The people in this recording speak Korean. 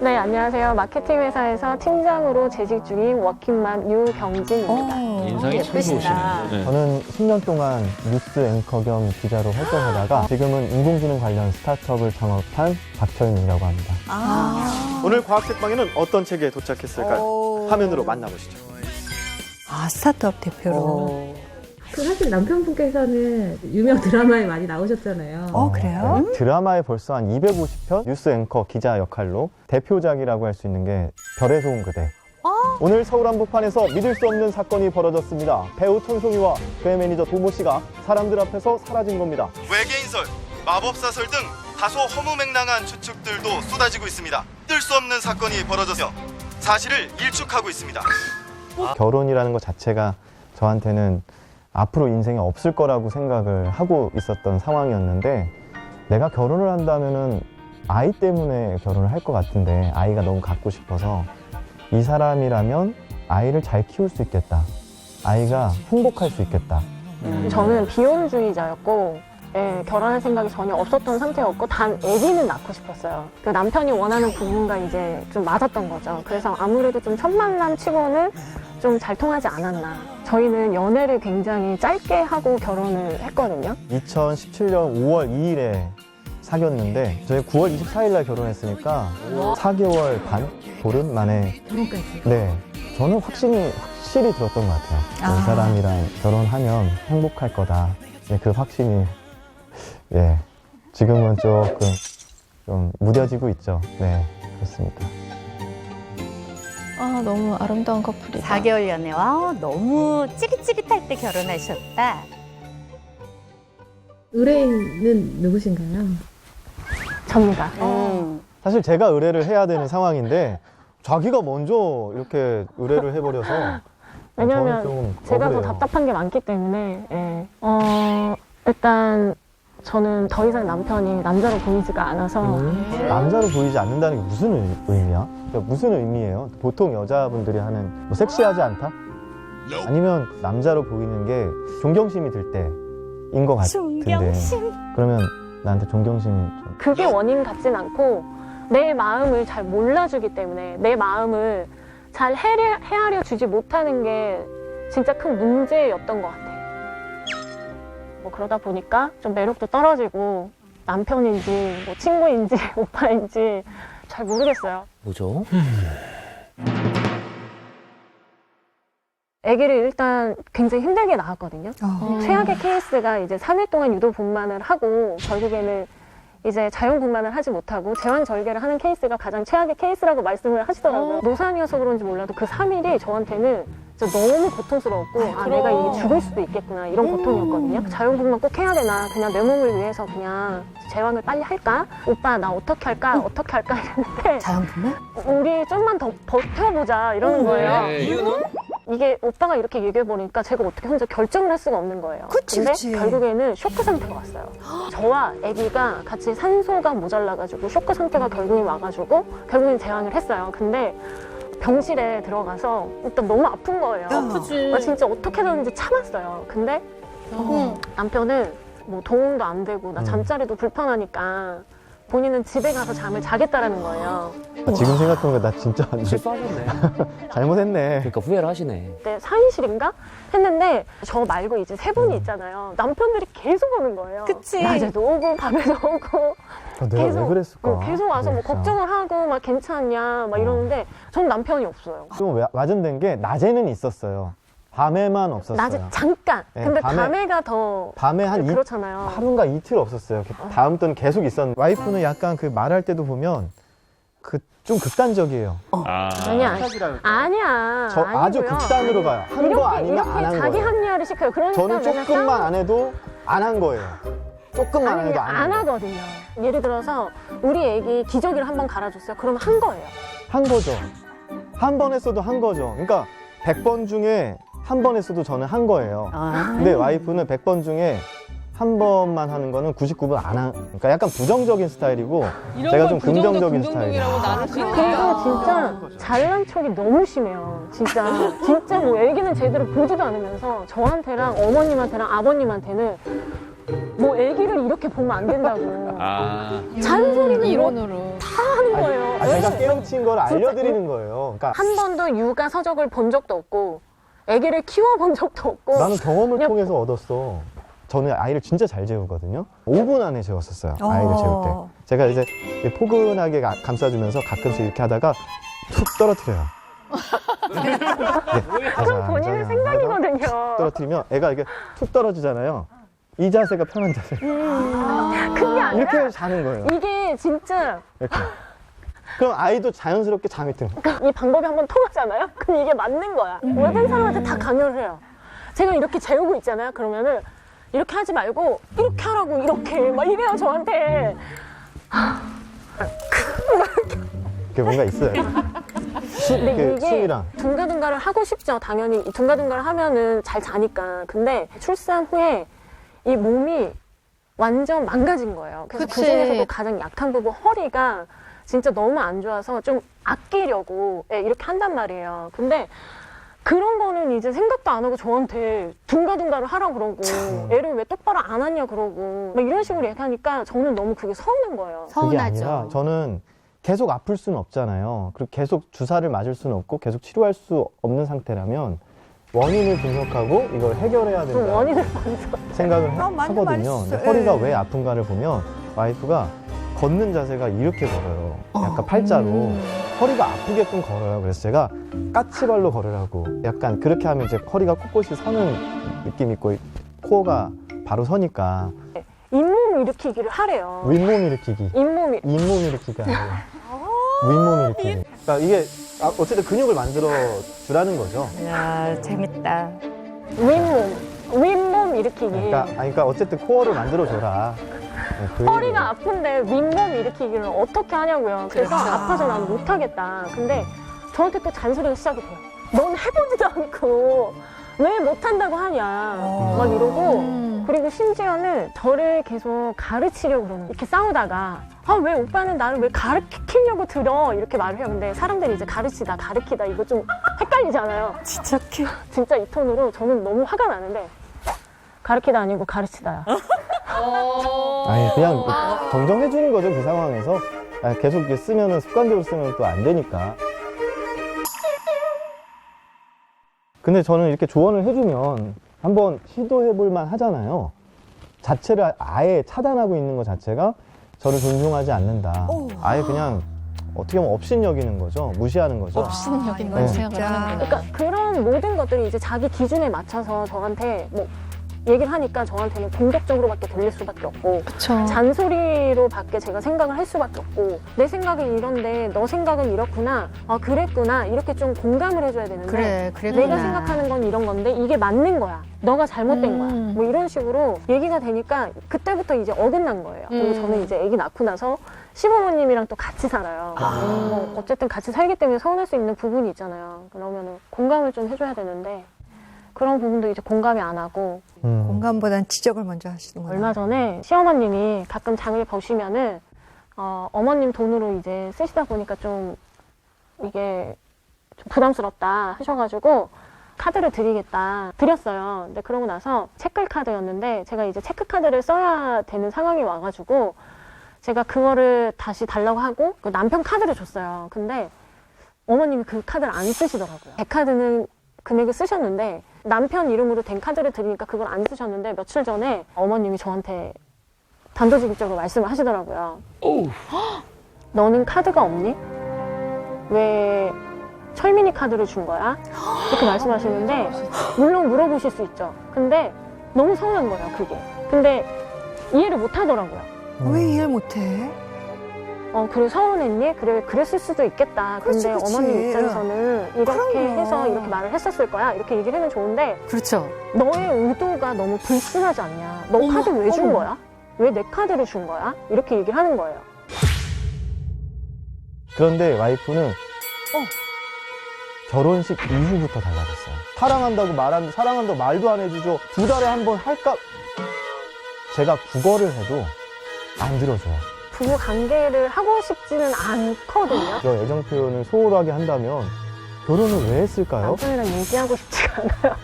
네, 안녕하세요. 마케팅 회사에서 팀장으로 재직 중인 워킹맘 유경진입니다. 인상이 참 좋으시네. 네. 저는 10년 동안 뉴스 앵커 겸 기자로 활동하다가 지금은 인공지능 관련 스타트업을 창업한 박철민이라고 합니다. 오늘 과학책방에는 어떤 책에 도착했을까요? 화면으로 만나보시죠. 스타트업 대표로. 사실 남편분께서는 유명 드라마에 많이 나오셨잖아요. 그래요? 드라마에 벌써 한 250편 뉴스 앵커 기자 역할로 대표작이라고 할 수 있는 게 별에서 온 그대. 오늘 서울 한복판에서 믿을 수 없는 사건이 벌어졌습니다. 배우 천송이와 그의 매니저 도모 씨가 사람들 앞에서 사라진 겁니다. 외계인설, 마법사설 등 다소 허무맹랑한 추측들도 쏟아지고 있습니다. 뜰 수 없는 사건이 벌어져서 사실을 일축하고 있습니다. 결혼이라는 것 자체가 저한테는 앞으로 인생에 없을 거라고 생각을 하고 있었던 상황이었는데, 내가 결혼을 한다면은 아이 때문에 결혼을 할 것 같은데 아이가 너무 갖고 싶어서 이 사람이라면 아이를 잘 키울 수 있겠다, 아이가 행복할 수 있겠다. 저는 비혼주의자였고, 예, 결혼할 생각이 전혀 없었던 상태였고, 단 아기는 낳고 싶었어요. 그 남편이 원하는 부분과 이제 좀 맞았던 거죠. 그래서 아무래도 좀 첫 만남 치고는 좀 잘 통하지 않았나. 저희는 연애를 굉장히 짧게 하고 결혼을 했거든요. 2017년 5월 2일에 사귀었는데 저희 9월 24일 날 결혼했으니까 4개월 반? 보름 만에. 결혼까지. 네, 저는 확실히 들었던 것 같아요. 이 사람이랑 결혼하면 행복할 거다. 네, 그 확신이, 예, 지금은 조금 좀 무뎌지고 있죠. 네, 그렇습니다. 너무 아름다운 커플이다. 4개월 연애와 너무 찌릿찌릿할 때 결혼하셨다. 의뢰인은 누구신가요? 접니다. 사실 제가 의뢰를 해야 되는 상황인데 자기가 먼저 이렇게 의뢰를 해버려서 왜냐면 저는 좀 제가 더 억울해요. 답답한 게 많기 때문에, 예. 일단 저는 더 이상 남편이 남자로 보이지가 않아서, 남자로 보이지 않는다는 게 무슨 의미야? 그러니까 무슨 의미예요? 보통 여자분들이 하는 뭐 섹시하지 않다? 아니면 남자로 보이는 게 존경심이 들 때인 것 같은데, 존경심. 그러면 나한테 존경심이 좀 그게 원인 같진 않고, 내 마음을 잘 몰라주기 때문에 내 마음을 잘 헤아려 주지 못하는 게 진짜 큰 문제였던 것 같아요. 뭐 그러다 보니까 좀 매력도 떨어지고, 남편인지 뭐 친구인지 오빠인지 잘 모르겠어요. 뭐죠? 아기를 일단 굉장히 힘들게 낳았거든요. 최악의 케이스가 이제 3일 동안 유도 분만을 하고 결국에는 이제 자연분만을 하지 못하고 제왕절개를 하는 케이스가 가장 최악의 케이스라고 말씀을 하시더라고요. 노산이어서 그런지 몰라도 그 3일이 저한테는 진짜 너무 고통스러웠고, 내가 이게 죽을 수도 있겠구나, 이런 고통이었거든요. 자연분만 꼭 해야 되나, 그냥 내 몸을 위해서 그냥 제왕을 빨리 할까? 오빠 나 어떻게 할까? 어떻게 할까? 이랬는데 자연분만? 우리 좀만 더 버텨보자 이러는 거예요. 네, 이유는? 이게 오빠가 이렇게 얘기해보니까 제가 어떻게 혼자 결정을 할 수가 없는 거예요. 근데 결국에는 쇼크 상태가 왔어요. 저와 아기가 같이 산소가 모자라가지고 쇼크 상태가 결국엔 와가지고 결국엔 제왕을 했어요. 근데 병실에 들어가서 일단 너무 아픈 거예요. 아프지. 진짜 어떻게든지 참았어요. 근데 남편은 뭐 도움도 안 되고 나 잠자리도 불편하니까 본인은 집에 가서 잠을 자겠다라는 거예요. 지금 생각해보면 나 진짜 완전 실수하셨네. 잘못했네. 그러니까 후회를 하시네. 그때 4인실인가? 했는데 저 말고 이제 세 분이 있잖아요. 남편들이 계속 오는 거예요. 그치. 낮에도 오고 밤에도 오고 내가 왜 그랬을까? 계속 와서 뭐 진짜. 걱정을 하고 막 괜찮냐 막 이러는데 전 남편이 없어요. 좀 와전된 게 낮에는 있었어요. 밤에만 없었어요. 낮에 잠깐. 네, 근데 밤에- 밤에가 더 밤에 한 그렇잖아요. 하루인가 이틀 없었어요. 다음 때는 계속 있었는데, 와이프는 약간 그 말할 때도 보면 좀 극단적이에요. 아니야. 아니야. 저 아주 아니고요. 극단으로 가요. 한 거 아니면 안 한 자기 거예요. 합리화를 시켜요. 그러니까 저는 맨날 조금만 안 해도 안 한 거예요. 조금만 안 아니, 해도 안 한 하거든요. 예를 들어서 우리 애기 기저귀를 한번 갈아줬어요. 그러면 한 거예요. 거죠. 한 번 했어도 한 거죠. 그러니까 100번 중에 한 번 했어도 저는 한 거예요. 근데 와이프는 100번 중에 한 번만 하는 거는 99번 안 한. 그러니까 약간 부정적인 스타일이고 제가 좀 긍정적인 스타일이에요. 그리고 진짜 잘난 척이 너무 심해요. 진짜 뭐 애기는 제대로 보지도 않으면서 저한테랑 어머님한테랑 아버님한테는 뭐 애기를 이렇게 보면 안 된다고. 아. 잔소리는 이론으로. 다 하는 거예요. 제가 깨우친 걸 알려드리는 거예요. 그러니까 한 번도 육아 서적을 본 적도 없고 애기를 키워본 적도 없고. 나는 경험을 그냥 통해서 얻었어. 저는 아이를 진짜 잘 재우거든요. 5분 안에 재웠었어요. 아이를 재울 때. 제가 이제 포근하게 감싸주면서 가끔씩 이렇게 하다가 툭 떨어뜨려요. 그건 본인의 생각이거든요. 떨어뜨리면 애가 이렇게 툭 떨어지잖아요. 이 자세가 편한 자세. 그게 아니라 이렇게 자는 거예요. 이게 진짜 이렇게. 그럼 아이도 자연스럽게 잠이 들어. 이 방법이 한번 통하잖아요? 그럼 이게 맞는 거야. 모든 사람한테 다 강요를 해요. 제가 이렇게 재우고 있잖아요. 그러면은 이렇게 하지 말고 이렇게 하라고 이렇게 막 이래요 저한테. 그게 뭔가 있어요. 근데 이게 숨이랑. 둥가둥가를 하고 싶죠. 당연히 둥가둥가를 하면은 잘 자니까. 근데 출산 후에 이 몸이 완전 망가진 거예요. 그래서 그치. 그 중에서도 가장 약한 부분 허리가 진짜 너무 안 좋아서 좀 아끼려고 이렇게 한단 말이에요. 근데 그런 거는 이제 생각도 안 하고 저한테 둥가둥가를 하라고 그러고 애를 왜 똑바로 안 하냐 그러고 막 이런 식으로 얘기하니까 저는 너무 그게 서운한 거예요. 그게 아니라 서운하죠. 저는 계속 아플 수는 없잖아요. 그리고 계속 주사를 맞을 수는 없고 계속 치료할 수 없는 상태라면 원인을 분석하고 이걸 해결해야 그 된다. 원인을 분석. 생각을 맞는 하거든요. 말이었어요. 근데 허리가 예. 왜 아픈가를 보면 와이프가 걷는 자세가 이렇게 걸어요. 약간 팔자로. 허리가 아프게끔 걸어요. 그래서 제가 까치발로 걸으라고. 약간 그렇게 하면 이제 허리가 꼿꼿이 서는 느낌 있고 코어가 바로 서니까 잇몸 일으키기를 하래요. 윗몸 일으키기. 잇몸 잇몸 일으키기가 아니라 윗몸 일으키기. 그러니까 이게 어쨌든 근육을 만들어 주라는 거죠. 야, 재밌다. 윗몸 일으키기. 그러니까 어쨌든 코어를 만들어 줘라. 네, 그 허리가 아픈데 윗몸 일으키기를 어떻게 하냐고요. 그래서 그렇죠. 아파서 나는 못하겠다. 근데 저한테 또 잔소리가 시작이 돼요. 넌 해보지도 않고 왜 못한다고 하냐. 막 이러고. 그리고 심지어는 저를 계속 가르치려고 그러는 거예요. 이렇게 싸우다가 아, 왜 오빠는 나를 왜 가르치려고 들어? 이렇게 말을 해요. 근데 사람들이 이제 가르치다 가르치다 이거 좀 헷갈리잖아요. 진짜 이 톤으로 저는 너무 화가 나는데 가르치다 아니고 가르치다야. 아니 그냥 정정해 주는 거죠. 그 상황에서 계속 이렇게 쓰면은 습관대로 쓰면 또 안 되니까. 근데 저는 이렇게 조언을 해주면 한번 시도해볼 만 하잖아요. 자체를 아예 차단하고 있는 것 자체가 저를 존중하지 않는다. 아예 그냥 어떻게 보면 업신여기는 거죠. 무시하는 거죠. 업신여긴 건 생각을 하는구나. 그러니까 그런 모든 것들이 이제 자기 기준에 맞춰서 저한테 뭐 얘기를 하니까 저한테는 공격적으로밖에 들릴 수밖에 없고 그쵸. 잔소리로밖에 제가 생각을 할 수밖에 없고 내 생각은 이런데 너 생각은 이렇구나 아 그랬구나 이렇게 좀 공감을 해줘야 되는데 그래. 내가 생각하는 건 이런 건데 이게 맞는 거야 너가 잘못된 거야 뭐 이런 식으로 얘기가 되니까 그때부터 이제 어긋난 거예요. 그리고 저는 이제 아기 낳고 나서 시부모님이랑 또 같이 살아요. 뭐 어쨌든 같이 살기 때문에 서운할 수 있는 부분이 있잖아요. 그러면은 공감을 좀 해줘야 되는데 그런 부분도 이제 공감이 안 하고 공감보다는 지적을 먼저 하시는구나. 얼마 전에 시어머님이 가끔 장을 보시면은 어머님 돈으로 이제 쓰시다 보니까 좀 이게 좀 부담스럽다 하셔가지고 카드를 드렸어요. 근데 그러고 나서 체크카드였는데 제가 이제 체크카드를 써야 되는 상황이 와가지고 제가 그거를 다시 달라고 하고 그 남편 카드를 줬어요. 근데 어머님이 그 카드를 안 쓰시더라고요. 제 카드는 금액을 쓰셨는데 남편 이름으로 된 카드를 드리니까 그걸 안 쓰셨는데 며칠 전에 어머님이 저한테 단도직입적으로 말씀을 하시더라고요. 너는 카드가 없니? 왜 철민이 카드를 준 거야? 이렇게 말씀하시는데 물론 물어보실 수 있죠. 근데 너무 서운한 거예요, 그게. 근데 이해를 못 하더라고요. 왜 이해를 못해? 그래 서운했니? 그래 그랬을 수도 있겠다. 근데 그치. 어머님 입장에서는 이렇게 그럼요. 해서 이렇게 말을 했었을 거야. 이렇게 얘기를 하면 좋은데 그렇죠. 너의 의도가 너무 불순하지 않냐? 너 카드 왜 준 거야? 왜 내 카드를 준 거야? 이렇게 얘기를 하는 거예요. 그런데 와이프는 결혼식 이후부터 달라졌어요. 사랑한다고 말도 안 해주죠. 2달에 한 번 할까? 제가 국어를 해도 안 들어줘요. 부부 관계를 하고 싶지는 않거든요. 저 애정 표현을 소홀하게 한다면 결혼을 왜 했을까요? 남편이랑 얘기하고 싶지가 않아요.